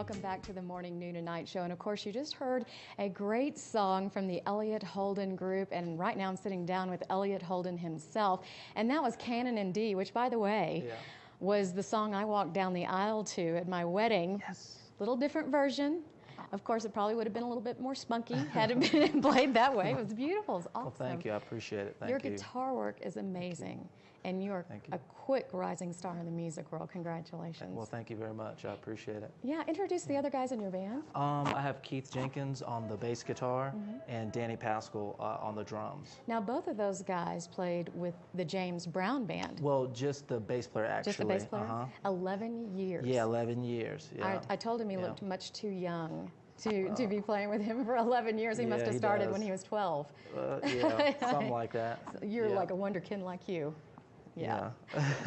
welcome back to the Morning, Noon, and Night Show. And of course, you just heard a great song from the Elliott Holden Group. And right now I'm sitting down with Elliott Holden himself. And that was Canon in D, which, by the way, was the song I walked down the aisle to at my wedding. Yes. Little different version. Of course, it probably would have been a little bit more spunky had it been played that way. It was beautiful. It was awesome. Well, thank you. I appreciate it. Thank Your you. guitar work is amazing. And you're a quick rising star in the music world. Congratulations. Well, thank you very much. I appreciate it. Yeah, introduce the other guys in your band. I have Keith Jenkins on the bass guitar and Danny Pascal on the drums. Now, both of those guys played with the James Brown Band. Well, just the bass player, actually. Just the bass player? 11 years. Yeah, 11 years. Yeah. I told him he looked much too young to be playing with him for 11 years. He must have started when he was 12. Yeah, something like that. So you're like a wonderkin like you. Yeah.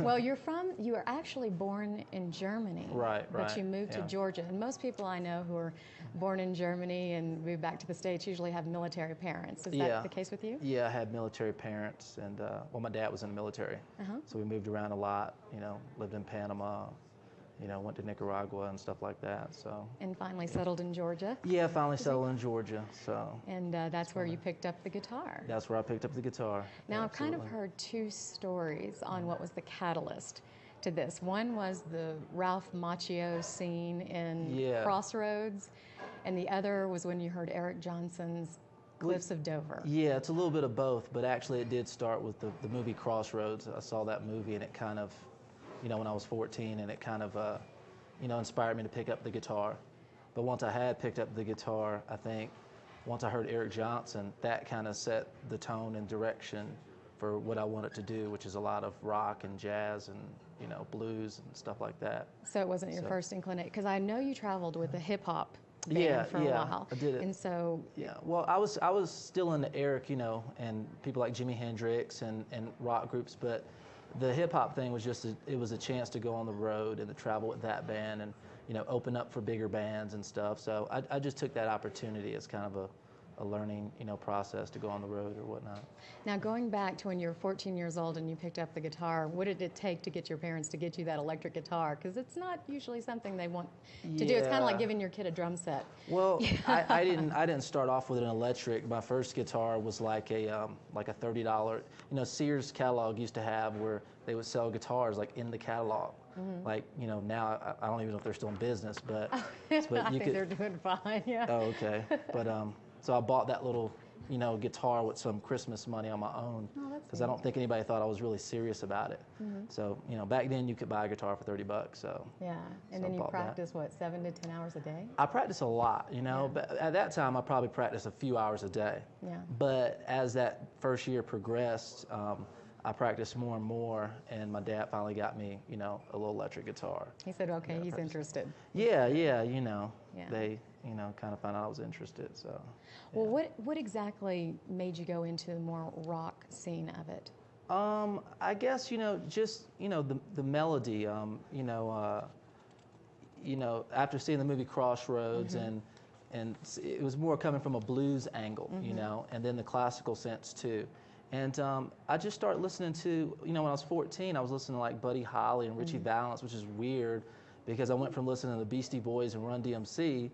Well, you are actually born in Germany. Right. But you moved to Georgia. And most people I know who are born in Germany and move back to the States usually have military parents. Is that the case with you? Yeah, I had military parents. And, well, my dad was in the military. So we moved around a lot, lived in Panama, went to Nicaragua and stuff like that. So. And finally settled in Georgia? Yeah, finally settled in Georgia. So. And that's where you picked up the guitar? That's where I picked up the guitar. Now, I've kind of heard two stories on what was the catalyst to this. One was the Ralph Macchio scene in Crossroads, and the other was when you heard Eric Johnson's Cliffs of Dover. Yeah, it's a little bit of both, but actually it did start with the movie Crossroads. I saw that movie and it kind of, when I was 14, and it kind of, inspired me to pick up the guitar. But once I had picked up the guitar, I think once I heard Eric Johnson, that kind of set the tone and direction for what I wanted to do, which is a lot of rock and jazz and, blues and stuff like that. So it wasn't your first inclination, because I know you traveled with a hip-hop band for a while. I did it. And so... Yeah, well, I was still into Eric, and people like Jimi Hendrix and rock groups, but the hip-hop thing was just, it was a chance to go on the road and to travel with that band and, open up for bigger bands and stuff. So I just took that opportunity as kind of a learning, process to go on the road or whatnot. Now, going back to when you were 14 years old and you picked up the guitar, what did it take to get your parents to get you that electric guitar? Because it's not usually something they want to do. It's kind of like giving your kid a drum set. Well, I didn't start off with an electric. My first guitar was like a $30. Sears catalog used to have where they would sell guitars like in the catalog. Like, now I don't even know if they're still in business, but, but I think they're doing fine, yeah. Oh, okay. But so I bought that little, guitar with some Christmas money on my own, because I don't think anybody thought I was really serious about it. So, back then you could buy a guitar for $30. So yeah, and then you practice what, 7 to 10 hours a day? I practice a lot, but at that time I probably practiced a few hours a day. Yeah. But as that first year progressed, I practiced more and more, and my dad finally got me, a little electric guitar. He said, okay, he's interested. Yeah, they, kind of found out I was interested, so. Well, what exactly made you go into the more rock scene of it? I guess, just, the melody, after seeing the movie Crossroads, and it was more coming from a blues angle, and then the classical sense too. And I just started listening to, when I was 14, I was listening to like Buddy Holly and Richie Valens, which is weird because I went from listening to the Beastie Boys and Run DMC,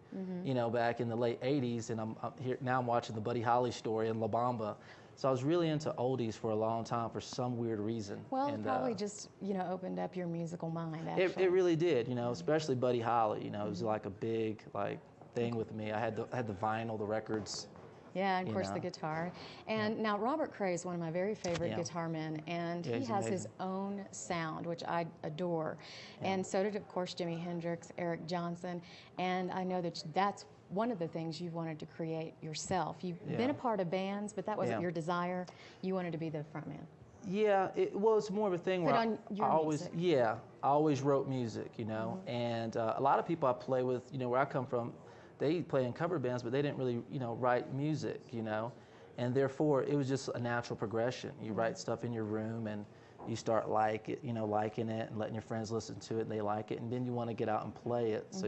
back in the late 80s, and I'm here now I'm watching the Buddy Holly story and La Bamba. So I was really into oldies for a long time for some weird reason. Well, it probably just, opened up your musical mind, actually. It really did, especially Buddy Holly, it was like a big, thing with me. I had the vinyl, the records. Yeah, and of course the guitar. And now Robert Cray is one of my very favorite guitar men, and he has his own sound, which I adore. And so did, of course, Jimi Hendrix, Eric Johnson, and I know that that's one of the things you wanted to create yourself. You've been a part of bands, but that wasn't your desire. You wanted to be the front man. Yeah, well, it's more of a thing where I always wrote music, and a lot of people I play with, where I come from, they play in cover bands, but they didn't really, write music, and therefore it was just a natural progression. You write stuff in your room, and you start liking it, and letting your friends listen to it, and they like it, and then you want to get out and play it. So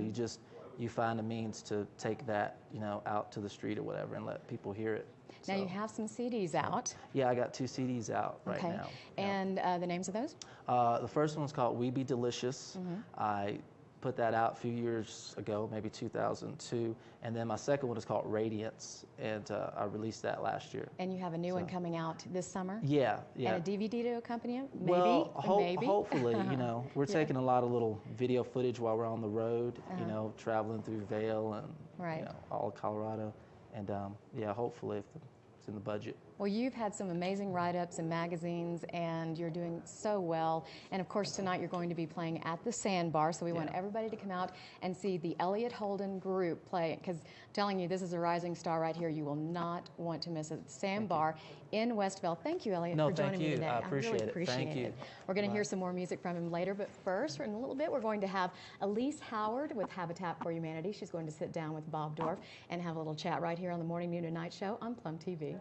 you find a means to take that, out to the street or whatever, and let people hear it. Now you have some CDs out. Yeah, I got 2 CDs out right now. And the names of those? The first one's called We Be Delicious. I put that out a few years ago, maybe 2002. And then my second one is called Radiance, and I released that last year. And you have a new one coming out this summer? Yeah, yeah. And a DVD to accompany it? Maybe? Well, maybe? hopefully, you know, we're taking a lot of little video footage while we're on the road, you know, traveling through Vail and you know, all of Colorado. And yeah, hopefully if it's in the budget. Well, you've had some amazing write-ups in magazines, and you're doing so well. And of course, tonight you're going to be playing at the Sandbar, so we want everybody to come out and see the Elliott Holden Group play, because I'm telling you, this is a rising star right here. You will not want to miss it. Sandbar in West Vail. Thank you, Elliott, for joining me today. I appreciate really appreciate Thank you. We're going to hear some more music from him later, but first, in a little bit, we're going to have Elise Howard with Habitat for Humanity. She's going to sit down with Bob Dorff and have a little chat right here on the Morning Noon and Night Show on Plum TV.